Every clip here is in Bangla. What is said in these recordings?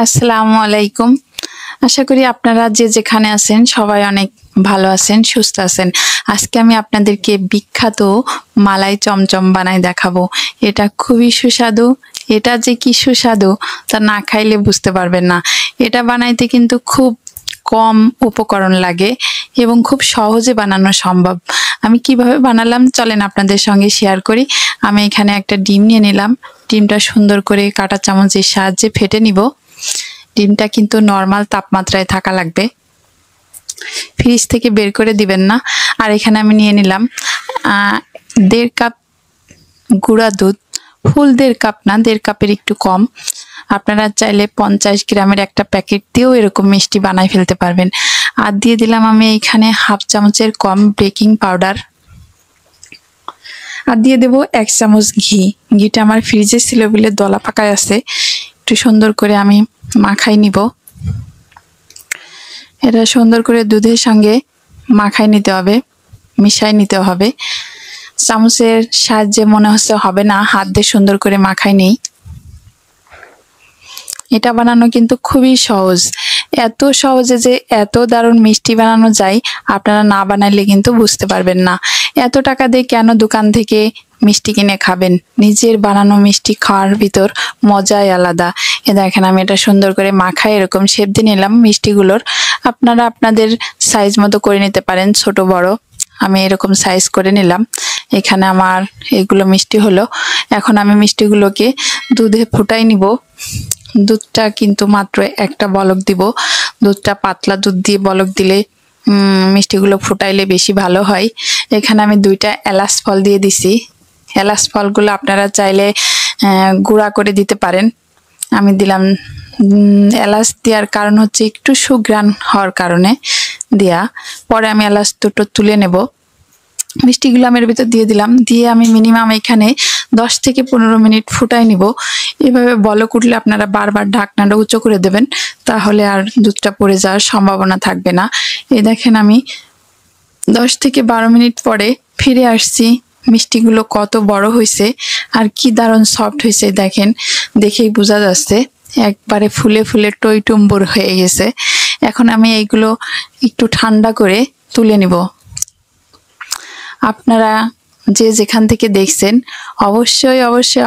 আসসালামু আলাইকুম। আশা করি আপনারা যে যেখানে আছেন সবাই অনেক ভালো আছেন, সুস্থ আছেন। আজকে আমি আপনাদেরকে বিখ্যাত মালাই চমচম বানাই দেখাবো। এটা খুবই সুস্বাদু। এটা যে কি সুস্বাদু তা না খাইলে বুঝতে পারবেন না। এটা বানাইতে কিন্তু খুব কম উপকরণ লাগে এবং খুব সহজে বানানো সম্ভব। আমি কিভাবে বানালাম চলেন আপনাদের সঙ্গে শেয়ার করি। আমি এখানে একটা ডিম নিয়ে নিলাম। ডিমটা সুন্দর করে কাঁটা চামচের সাহায্যে ফেটে নিব। ডিমটা কিন্তু নর্মাল তাপমাত্রায় থাকা লাগবে, ফ্রিজ থেকে বের করে দিবেন না। আর এখানে আমি নিয়ে নিলাম 1.5 কাপ গুঁড়া দুধ, ফুল 1.5 কাপ না, 1.5 কাপের একটু কম। আপনারা চাইলে 50 গ্রামের একটা প্যাকেট দিয়েও এরকম মিষ্টি বানাই ফেলতে পারবেন। আর দিয়ে দিলাম আমি এখানে 1/2 চামচের কম বেকিং পাউডার। আর দিয়ে দেব 1 চামচ ঘি। ঘিটা আমার ফ্রিজে ছিল বলে দলা পাকায় আছে, একটু সুন্দর করে আমি মাখাই নিব। এটা সুন্দর করে দুধের সঙ্গে মাখাই নিতে হবে, মিশাই নিতে হবে। চামচের সাহায্যে মনে হচ্ছে হবে না, হাত দিয়ে সুন্দর করে মাখাই নেই। এটা বানানো কিন্তু খুবই সহজ, এত সহজে যে এত দারুণ মিষ্টি বানানো যায় আপনারা না বানাইলে কিন্তু বুঝতে পারবেন না। এত টাকা দিয়ে কেন দোকান থেকে মিষ্টি কিনে খাবেন, নিজের বানানো মিষ্টি খাওয়ার ভিতর মজাই আলাদা। এ দেখেন আমি এটা সুন্দর করে মাখাই এরকম শেপ দিয়ে নিলাম মিষ্টিগুলোর। আপনারা আপনাদের সাইজ মতো করে নিতে পারেন, ছোট বড়। আমি এরকম সাইজ করে নিলাম। এখানে আমার এগুলো মিষ্টি হলো। এখন আমি মিষ্টিগুলোকে দুধে ফুটাই নিব। দুধটা কিন্তু মাত্র একটা বলক দিব। দুধটা পাতলা দুধ দিয়ে বলক দিলে মিষ্টিগুলো ফুটাইলে বেশি ভালো হয়। এখানে আমি 2টা এলাচ ফল দিয়ে দিছি। এলাচ ফলগুলো আপনারা চাইলে গুঁড়া করে দিতে পারেন। আমি দিলাম। এলাচ দেওয়ার কারণ হচ্ছে একটু সুঘ্রাণ হওয়ার কারণে দেয়া। পরে আমি এলাচ দুটো তুলে নেব। মিষ্টিগুলো আমি এর ভিতর দিয়ে দিলাম। দিয়ে আমি মিনিমাম এখানে 10 থেকে 15 মিনিট ফুটাই নিব। এভাবে বলক উঠলে আপনারা বারবার ঢাকনাটা উঁচু করে দেবেন, তাহলে আর দুধটা পড়ে যাওয়ার সম্ভাবনা থাকবে না। এই দেখেন আমি 10 থেকে 12 মিনিট পরে ফিরে আসছি। মিষ্টিগুলো কত বড় হয়েছে আর কি দারুণ সফট হয়েছে দেখেন, দেখেই বোঝা যাচ্ছে একবারে ফুলে ফুলে টইটুম্বুর হয়ে গেছে। এখন আমি এইগুলো একটু ঠান্ডা করে তুলে নিব। আপনারা যে যেখান থেকে দেখছেন অবশ্যই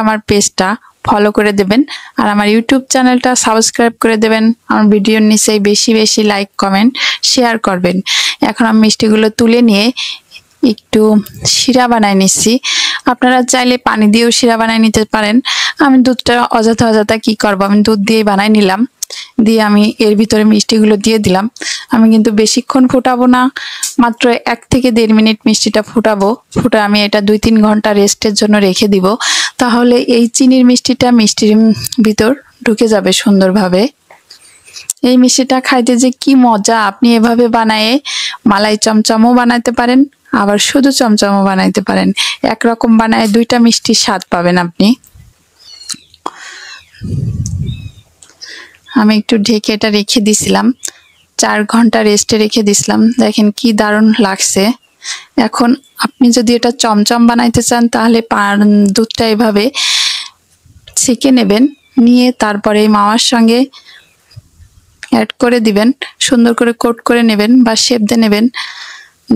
আমার পেজটা ফলো করে দেবেন আর আমার ইউটিউব চ্যানেলটা সাবস্ক্রাইব করে দেবেন। আমার ভিডিওর নিচে বেশি বেশি লাইক কমেন্ট শেয়ার করবেন। এখন আমি মিষ্টিগুলো তুলে নিয়ে একটু শিরা বানাই নিচ্ছি। আপনারা চাইলে পানি দিয়েও শিরা বানাই নিতে পারেন। আমি দুধটা অযথা কি করব, আমি দুধ দিয়ে বানাই নিলাম। দিয়ে আমি এর ভিতরে মিষ্টিগুলো দিয়ে দিলাম। আমি কিন্তু বেশিক্ষণ ফোটাবো না, মাত্র 1 থেকে 1.5 মিনিট মিষ্টিটা ফুটাবো। আমি এটা 2-3 ঘন্টা রেস্টের জন্য রেখে দিব, তাহলে এই চিনির মিষ্টিটা মিষ্টির ভিতর ঢুকে যাবে সুন্দরভাবে। এই মিষ্টিটা খাইতে যে কি মজা! আপনি এভাবে বানায়ে মালাই চমচমও বানাইতে পারেন, আবার শুধু চমচমও বানাইতে পারেন। একরকম বানায় 2টা মিষ্টির স্বাদ পাবেন আপনি। আমি একটু ঢেকে এটা রেখে দিছিলাম, 4 ঘন্টা রেস্টে রেখে দিছিলাম। দেখেন কি দারুণ লাগছে। এখন আপনি যদি এটা চমচম বানাইতে চান তাহলে দুধটা এভাবে ছেঁকে নেবেন, নিয়ে তারপরে মাওয়ার সঙ্গে অ্যাড করে দিবেন, সুন্দর করে কোট করে নেবেন বা শেপ দিয়ে নেবেন।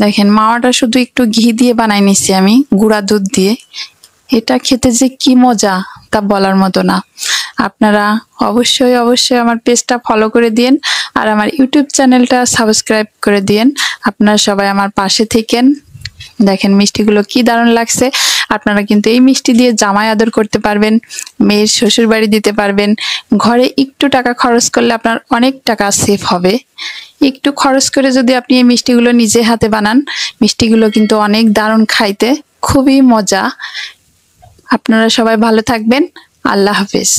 দেখেন মাওয়াটা শুধু একটু ঘি দিয়ে বানাই নিচ্ছি আমি, গুঁড়া দুধ দিয়ে। এটা খেতে যে কি মজা তা বলার মতো না। আপনারা অবশ্যই আমার পেজটা ফলো করে দিন আর আমার ইউটিউব চ্যানেলটা সাবস্ক্রাইব করে দিন। আপনারা সবাই আমার পাশে থেকেন। দেখেন মিষ্টিগুলো কি দারুণ লাগছে। আপনারা কিন্তু এই মিষ্টি দিয়ে জামাই আদর করতে পারবেন, মেয়ের শ্বশুর বাড়ি দিতে পারবেন। ঘরে একটু টাকা খরচ করলে আপনার অনেক টাকা সেভ হবে। একটু খরচ করে যদি আপনি এই মিষ্টিগুলো নিজে হাতে বানান, মিষ্টিগুলো কিন্তু অনেক দারুণ খাইতে, খুবই মজা। আপনারা সবাই ভালো থাকবেন। আল্লাহ হাফেজ।